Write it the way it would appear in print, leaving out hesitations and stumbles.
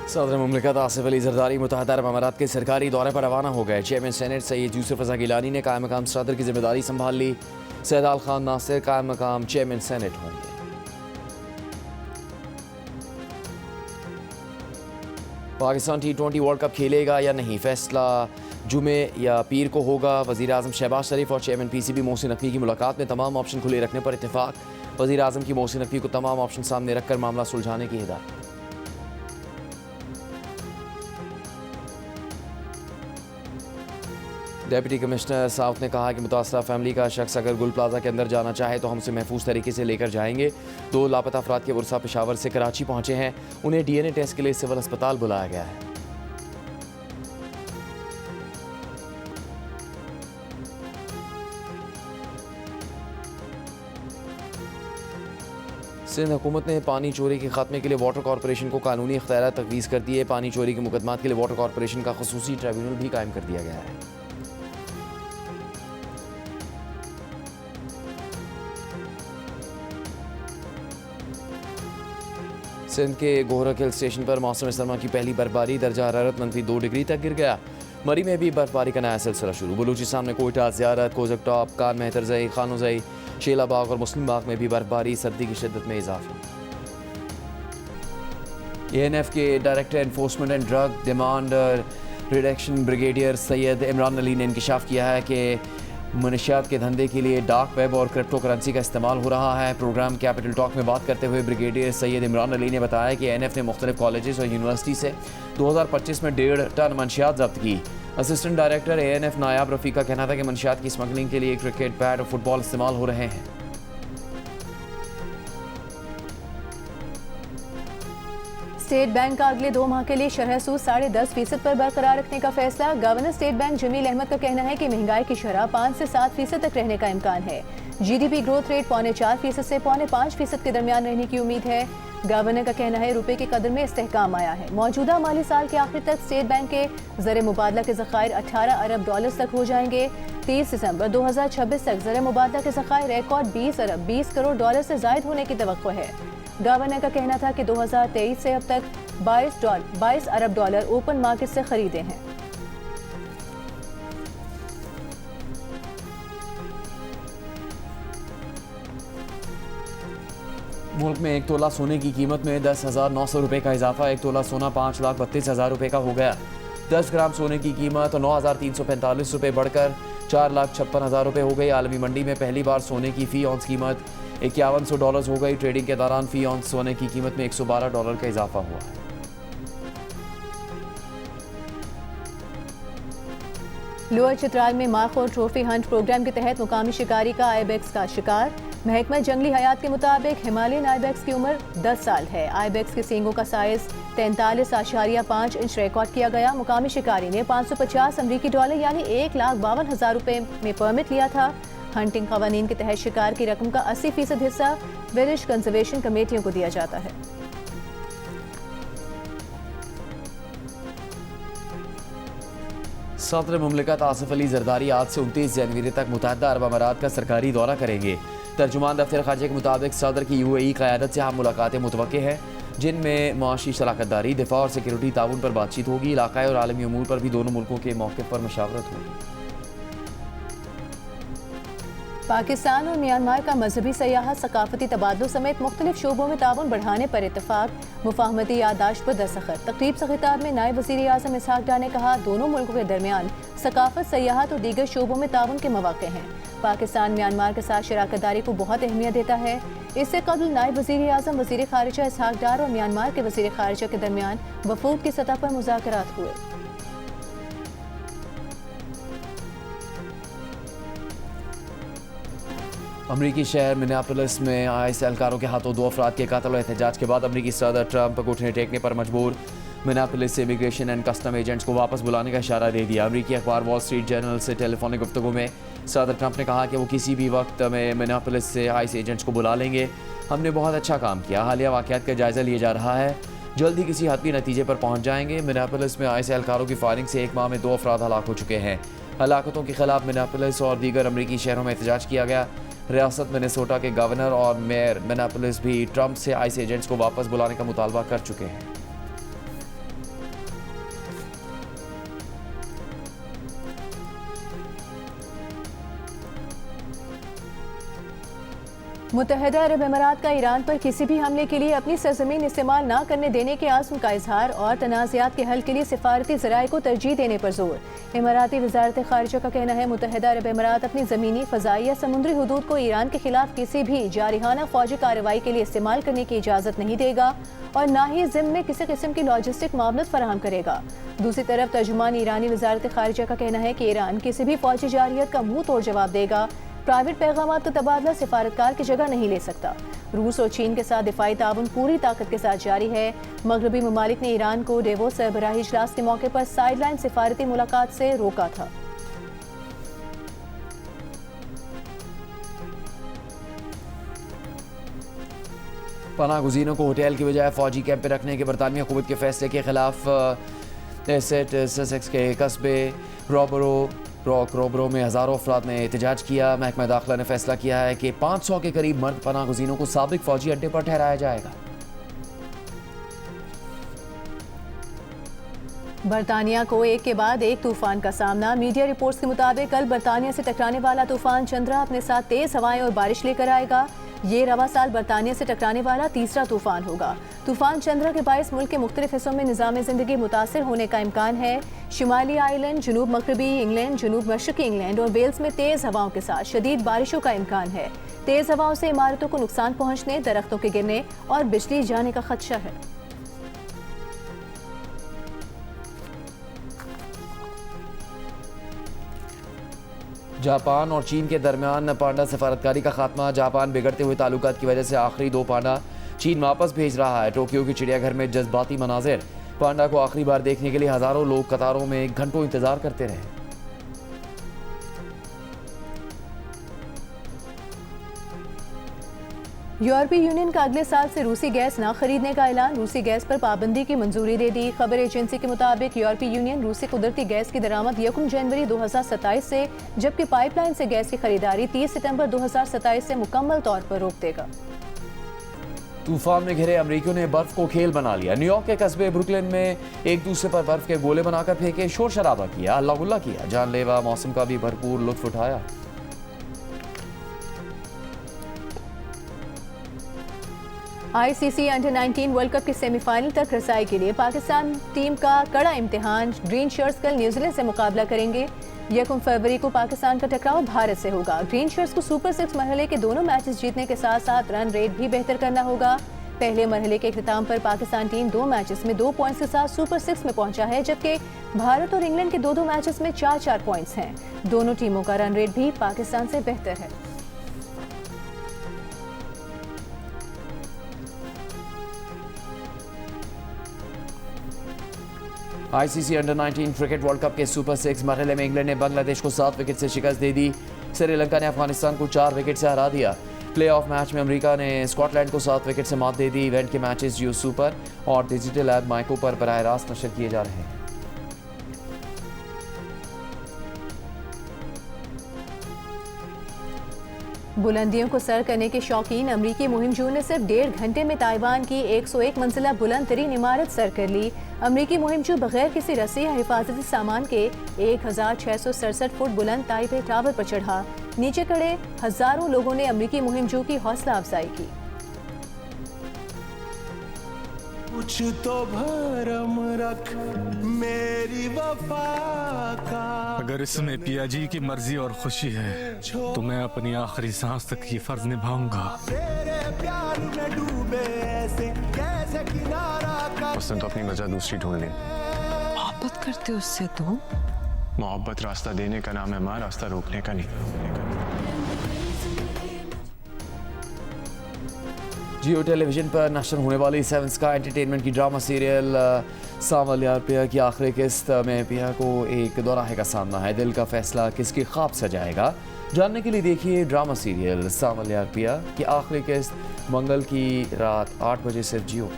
सदर मुमलिकत आसिफ अली जरदारी मुत्तहदा अरब अमारात के सरकारी दौरे पर रवाना हो गए। चेयरमैन सेनेट सैयद यूसुफ रज़ा गिलानी ने कायम मकाम सदर की जिम्मेदारी संभाल ली। सैयद खान नासिर कायम मकाम चेयरमैन सेनेट होंगे। पाकिस्तान T20 वर्ल्ड कप खेलेगा या नहीं, फैसला जुमे या पीर को होगा। वज़ीर आज़म शहबाज शरीफ और चेयरमैन PCB मोहसिन नकवी की मुलाकात में तमाम ऑप्शन खुले रखने पर इत्तेफाक। वज़ीर आज़म की मोहसिन नकवी को तमाम ऑप्शन सामने रखकर मामला सुलझाने की हिदायत। डिप्टी कमिश्नर साउथ ने कहा कि मुतासरा फैमिली का शख्स अगर गुल प्लाजा के अंदर जाना चाहे तो हम उसे महफूज तरीके से लेकर जाएंगे। 2 लापता अफराद के वर्सा पेशावर से कराची पहुंचे हैं। उन्हें DNA टेस्ट के लिए सिविल अस्पताल बुलाया गया है। सिंध हुकूमत ने पानी चोरी के खात्मे के लिए वाटर कॉरपोरेशन को कानूनी इख्तियार तजवीज़ कर दिए। पानी चोरी के मुकदमात के लिए वाटर कॉरपोरेशन का खसूसी ट्रिब्यूनल भी कायम कर दिया गया है। सिंध के गोहरक हिल स्टेशन पर मौसम सरमा की पहली बर्फबारी, दर्जा हरारत -2 डिग्री तक गिर गया। मरी में भी बर्फबारी का नया सिलसिला शुरू। बलूचिस्तान में कोयटा, ज़ियारत, कोजक टॉप, कान मेहतरजई, खानोजई, शेलाबाग और मुस्लिम बाग में भी बर्फबारी, सर्दी की शिद्दत में इजाफा। ANF के director enforcement and drug demand reduction brigadier Syed Imran Ali ने इंकशाफ किया है कि मनशियात के धंधे के लिए डार्क वेब और क्रिप्टो करेंसी का इस्तेमाल हो रहा है। प्रोग्राम कैपिटल टॉक में बात करते हुए ब्रिगेडियर सैयद इमरान अली ने बताया कि ANF ने मुख्तलिफ कॉलेजेस और यूनिवर्सिटी से 2025 में 1.5 टन मनशियात जब्त की। असिस्टेंट डायरेक्टर ANF नायाब रफ़ी का कहना था कि मनशियात की स्मगलिंग के लिए क्रिकेट बैट और फुटबॉल इस्तेमाल हो रहे हैं। स्टेट बैंक का अगले 2 माह के लिए शरह सूद 10.5% पर बरकरार रखने का फैसला। Governor state bank Jamil Ahmad का कहना है कि महंगाई की शरह 5 से 7% तक रहने का इम्कान है। GDP ग्रोथ रेट 4.25% से 5.5% के दरमियान रहने की उम्मीद है। गवर्नर का कहना है रुपए की कदर में इस्तेहकाम आया है। मौजूदा माली साल के आखिर तक स्टेट बैंक के ज़र मुबादला के ज़खायर 18 अरब डॉलर तक हो जाएंगे। 30 दिसंबर 2026 तक ज़र मुबादला के ज़खायर रिकॉर्ड 20 अरब 20 करोड़ डॉलर से ज़ायद होने की तवक्को है। गवर्नर का कहना था कि 2023 से अब तक 22 अरब डॉलर ओपन मार्केट से खरीदे हैं। मुल्क में 1 तोला सोने की कीमत में 10,900 रुपये का इजाफा। 1 तोला सोना 5,32,000 रुपये का हो गया। 10 ग्राम सोने की कीमत 9,345 रुपये बढ़कर 4,56,000 रुपये हो गई। आलमी मंडी में पहली बार सोने की फ़ी औंस कीमत $5100 हो गई। ट्रेडिंग के दौरान फ़ी औंस सोने की कीमत में $112 का इजाफा हुआ है। लोअर चित्राल में माखोर ट्रॉफी हंट प्रोग्राम के तहत मुकामी शिकारी का आइबेक्स का शिकार। महकमा जंगली हयात के मुताबिक हिमालयन आइबेक्स की उम्र 10 साल है। आइबेक्स के सींगों का साइज 43.5 इंच रिकॉर्ड किया गया। मुकामी शिकारी ने $550 यानी $1,52,000 रुपये में परमिट लिया था। हंटिंग कवानीन के तहत शिकार की रकम का 80% हिस्सा विलेज कंजर्वेशन कमेटियों को दिया जाता है। सदर मुमलिकत आसिफ अली जरदारी आज से 29 जनवरी तक मुत्तहदा अरब अमारात का सरकारी दौरा करेंगे। तर्जुमान दफ्तर खारजा के मुताबिक सदर की UAE क़यादत से हम मुलाकातें मुतवक्के हैं, जिनमें माशी शराकतदारी, दिफा और सिक्योरिटी ताउन पर बातचीत होगी। इलाक़ाई और आलमी उमूर पर भी दोनों मुल्कों के मौक़िफ़ पर मशावरत होगी। पाकिस्तान और म्यांमार का मजहबी सयाहत, सकाफती तबादलों समेत मुख्तलिफ शोबों में ताउन बढ़ाने पर इत्तफाक। मुफाहमती यादाश्त पर दस्तखत। तकरीब से खिताब में नायब वज़ीर आज़म इसहाक डार ने कहा दोनों मुल्कों के दरमियान सकाफत, सयाहत और दीगर शोबों में ताउन के मौक़े हैं। पाकिस्तान म्यांमार के साथ शराकतदारी को बहुत अहमियत देता है। इससे कबल नायब वज़ीर आज़म, वज़ीर ख़ारिजा इसहाक डार और म्यांमार के वज़ीर ख़ारिजा के दरमियान वफूद की सतह पर मुज़ाकरात हुए। अमरीकी शहर मिनियापोलिस में IS एहलकारों के हाथों 2 अफराद के कत्ल और एहतजाज के बाद अमरीकी सदर ट्रंप घुटने टेकने पर मजबूर। मिनियापोलिस से इमिग्रेशन एंड कस्टम एजेंट्स को वापस बुलाने का इशारा दे दिया। अमरीकी अखबार वॉल स्ट्रीट जर्नल से टेलीफोनिक गुफ्तगू में सदर ट्रंप ने कहा कि वो किसी भी वक्त में मिनियापोलिस से IS एजेंट्स को बुला लेंगे। हमने बहुत अच्छा काम किया। हालिया वाक़यात का जायज़ा लिया जा रहा है। जल्द ही किसी हतमी नतीजे पर पहुँच जाएंगे। मिनियापोलिस में IS एहलकारों की फायरिंग से 1 माह में 2 अफराद हलाक हो चुके हैं। हलाकतों के खिलाफ मिनियापोलिस और दीगर अमरीकी शहरों में एहतजाज किया गया। रियासत मिनेसोटा के गवर्नर और मेयर मिनियापोलिस भी ट्रंप से IS एजेंट्स को वापस बुलाने का मुतालबा कर चुके हैं। मुत्तहिदा अरब अमीरात का ईरान पर किसी भी हमले के लिए अपनी सरजमीन इस्तेमाल न करने देने के आज़्म का इजहार और तनाज़ात के हल के लिए सिफारती ज़राए को तरजीह देने पर जोर। इमाराती वज़ारत ख़ारिजा का कहना है मुत्तहिदा अरब अमीरात अपनी ज़मीनी, फ़ज़ाई या समुद्री हदूद को ईरान के खिलाफ किसी भी जारिहाना फ़ौजी कार्रवाई के लिए इस्तेमाल करने की इजाज़त नहीं देगा और न ही ज़िम्मे में किसी किस्म की लॉजिस्टिक मामलत फराहम करेगा। दूसरी तरफ तर्जुमान ईरानी वज़ारत ख़ारिजा का कहना है कि ईरान किसी भी फ़ौजी जारियत का मुँह तोड़ जवाब देगा। प्राइवेट पैगामात का तबादला सिफारतकार की जगह नहीं ले सकता। रूस और चीन के साथ दिफाई ताउन पूरी ताकत के साथ जारी है। मगरबी ममालिक ने ईरान को डेवोस सरबराही इजलास के मौके पर साइडलाइन सिफारती मुलाकात से रोका था। पनाह गुज़ीरों को होटल की बजाय फौजी कैंप में रखने के बरतानिया हुकूमत के फैसले के खिलाफ ससेक्स के कस्बे रोबरो में हज़ारों अफराद ने एहतजाज किया। महकमा दाखिला ने फैसला किया है कि 500 के करीब मर्द पनाह गुज़ीरों को साबिक फौजी अड्डे पर ठहराया जाएगा। बरतानिया को एक के बाद एक तूफान का सामना। मीडिया रिपोर्ट्स के मुताबिक कल बरतानिया से टकराने वाला तूफान चंद्रा अपने साथ तेज हवाएं और बारिश लेकर आएगा। ये रवा साल बरतानिया से टकराने वाला तीसरा तूफान होगा। तूफान चंद्रा के बायस मुल्क के मुख्तलिफ हिस्सों में निज़ाम ज़िंदगी मुतासर होने का इम्कान है। शुमाली आइलैंड, जनूब मगरबी इंग्लैंड, जनूब मशरकी इंग्लैंड और वेल्स में तेज़ हवाओं के साथ शदीद बारिशों का इम्कान है। तेज़ हवाओं से इमारतों को नुकसान पहुँचने, दरख्तों के गिरने और बिजली जाने का खदशा है। जापान और चीन के दरमियान पांडा सफारतकारी का खात्मा। जापान बिगड़ते हुए ताल्लुकात की वजह से आखिरी 2 पांडा चीन वापस भेज रहा है। टोक्यो की चिड़ियाघर में जज्बाती मनाजिर। पांडा को आखिरी बार देखने के लिए हज़ारों लोग कतारों में घंटों इंतजार करते रहे। यूरोपीय यूनियन का अगले साल से रूसी गैस न खरीदने का ऐलान। रूसी गैस पर पाबंदी की मंजूरी दे दी। खबर एजेंसी के मुताबिक यूरोपीय यूनियन रूसी कुदरती गैस की दरामद 1 जनवरी 2027 से, जबकि पाइपलाइन से गैस की खरीदारी 30 सितंबर 2027 से मुकम्मल तौर पर रोक देगा। तूफान में घिरे अमरीकियों ने बर्फ को खेल बना लिया। न्यूयॉर्क के कस्बे ब्रुकलिन में एक दूसरे पर बर्फ के गोले बनाकर फेंके, शोर शराबा किया, अल्लाह गुल्ला किया, जानलेवा मौसम का भी भरपूर लुत्फ उठाया। आईसीसी अंडर 19 वर्ल्ड कप के सेमीफाइनल तक रसाई के लिए पाकिस्तान टीम का कड़ा इम्तिहान। ग्रीन शर्ट्स कल न्यूजीलैंड से मुकाबला करेंगे। 1 फरवरी को पाकिस्तान का टकराव भारत से होगा। ग्रीन शर्ट्स को सुपर 6 मरहले के दोनों मैचेस जीतने के साथ साथ रन रेट भी बेहतर करना होगा। पहले मरहले के इख्तिताम पर पाकिस्तान टीम 2 मैचेस में 2 पॉइंट्स के साथ सुपर 6 में पहुंचा है, जबकि भारत और इंग्लैंड के 2 मैचेस में 4-4 पॉइंट्स हैं। दोनों टीमों का रन रेट भी पाकिस्तान से बेहतर है। ICC under 19 cricket world cup के सुपर 6 मरहले में इंग्लैंड ने बांग्लादेश को 7 विकेट से शिकस्त दे दी। श्रीलंका ने अफगानिस्तान को 4 विकेट से हरा दिया। प्लेऑफ मैच में अमेरिका ने स्कॉटलैंड को 7 विकेट से मात दे दी। इवेंट के मैचेस जियो सुपर और डिजिटल ऐप माइको पर बराह रास्त नशर किए जा रहे हैं। बुलंदियों को सर करने के शौकीन अमरीकी मुहिमजू ने सिर्फ 1.5 घंटे में ताइवान की 101 मंजिला बुलंद तरीन इमारत सर कर ली। अमरीकी मुहिमजू बगैर किसी रस्सी या हिफाजती सामान के 1667 फुट बुलंद ताइबे टावर पर चढ़ा। नीचे खड़े हजारों लोगों ने अमरीकी मुहिमजू की हौसला अफजाई की। कुछ तो भरम रख मेरी वफा का। अगर इसमें पिया जी की मर्जी और खुशी है तो मैं अपनी आखिरी सांस तक ये फर्ज निभाऊंगा। तेरे प्यार में डूबे ऐसे कैसे किनारा का। उसने तो अपनी वजह दूसरी ढूंढ ली। मोहब्बत करते उससे तुम? मोहब्बत रास्ता देने का नाम है मां, रास्ता रोकने का नहीं। जियो टेलीविजन पर नशर होने वाली 7 स्काई एंटरटेनमेंट की ड्रामा सीरियल सावल यार पिया की आखिरी किस्त में पिया को एक दोराहे का सामना है। दिल का फैसला किसकी ख्वाब सजाएगा, जानने के लिए देखिए ड्रामा सीरियल सावल यार पिया की आखिरी किस्त मंगल की रात 8 बजे सिर्फ जियो।